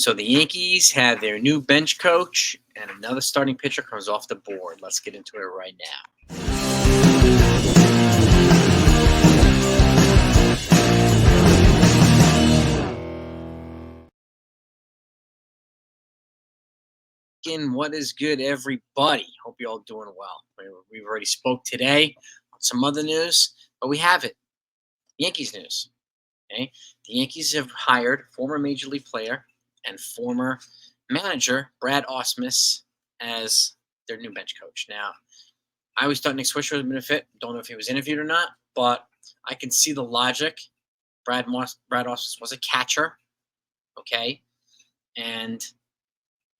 So the Yankees have their new bench coach, and another starting pitcher comes off the board. Let's get into it right now. Again, what is good, everybody? Hope you're all doing well. We've already spoke today on some other news, but we have it. Yankees news. Okay, the Yankees have hired former Major League player and former manager Brad Ausmus as their new bench coach. Now, I always thought Nick Swisher would have been a fit. Don't know if he was interviewed or not, but I can see the logic. Brad Ausmus was a catcher, okay, and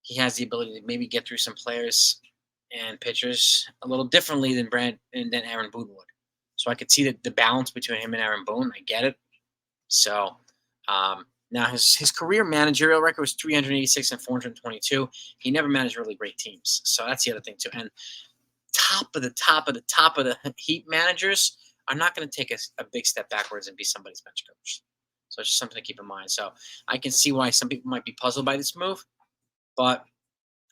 he has the ability to maybe get through some players and pitchers a little differently than Aaron Boone would. So I could see the balance between him and Aaron Boone. I get it. So now his career managerial record was 386 and 422. He never managed really great teams. So that's the other thing too. And top of the Heat managers are not going to take a big step backwards and be somebody's bench coach. So it's just something to keep in mind. So I can see why some people might be puzzled by this move, but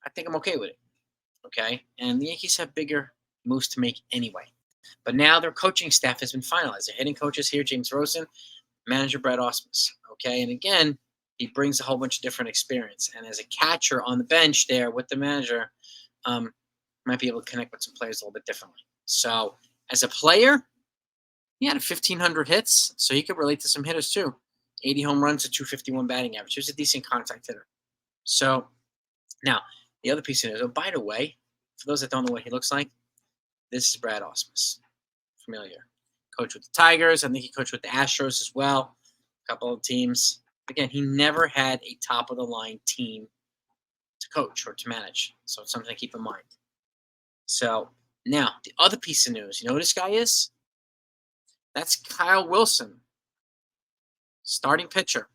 I think I'm okay with it. Okay? And the Yankees have bigger moves to make anyway. But now their coaching staff has been finalized. Their hitting coach is here, James Rosen, manager Brad Ausmus. Okay? And again, he brings a whole bunch of different experience. And as a catcher on the bench there with the manager, might be able to connect with some players a little bit differently. So as a player, he had 1,500 hits, so he could relate to some hitters too. 80 home runs, a 251 batting average. He was a decent contact hitter. So now, the other piece of news, by the way, for those that don't know what he looks like, this is Brad Ausmus. Familiar. Coached with the Tigers. I think he coached with the Astros as well. A couple of teams. Again, he never had a top-of-the-line team to coach or to manage. So it's something to keep in mind. So now, the other piece of news. You know who this guy is? That's Kyle Wilson, starting pitcher.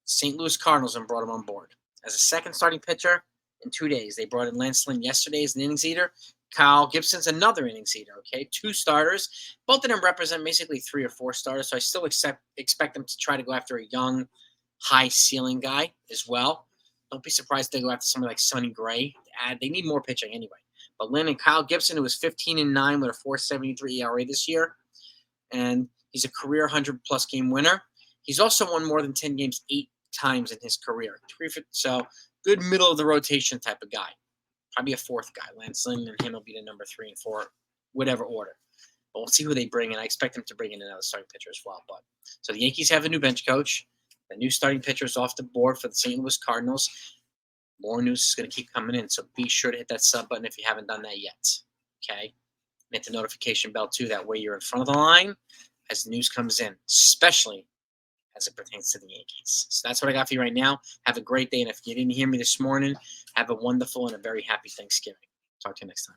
St. Louis Cardinals and brought him on board. As a second starting pitcher in 2 days. They brought in Lance Lynn yesterday as an innings eater. Kyle Gibson's another innings eater, okay? 2 starters. Both of them represent basically 3 or 4 starters, so I still expect them to try to go after a young, high-ceiling guy as well. Don't be surprised if they go after somebody like Sonny Gray. They need more pitching anyway. But Lynn and Kyle Gibson, who was 15-9 with a 4.73 ERA this year, and he's a career 100-plus game winner. He's also won more than 10 games 8 times in his career. So good middle of the rotation type of guy. Probably a 4th guy. Lance Lynn and him will be the number 3 and 4, whatever order. But we'll see who they bring, and I expect them to bring in another starting pitcher as well. But so the Yankees have a new bench coach. The new starting pitcher is off the board for the St. Louis Cardinals. More news is going to keep coming in, so be sure to hit that sub button if you haven't done that yet. Okay? And hit the notification bell too. That way you're in front of the line as the news comes in, especially as it pertains to the Yankees. So that's what I got for you right now. Have a great day. And if you didn't hear me this morning, have a wonderful and a very happy Thanksgiving. Talk to you next time.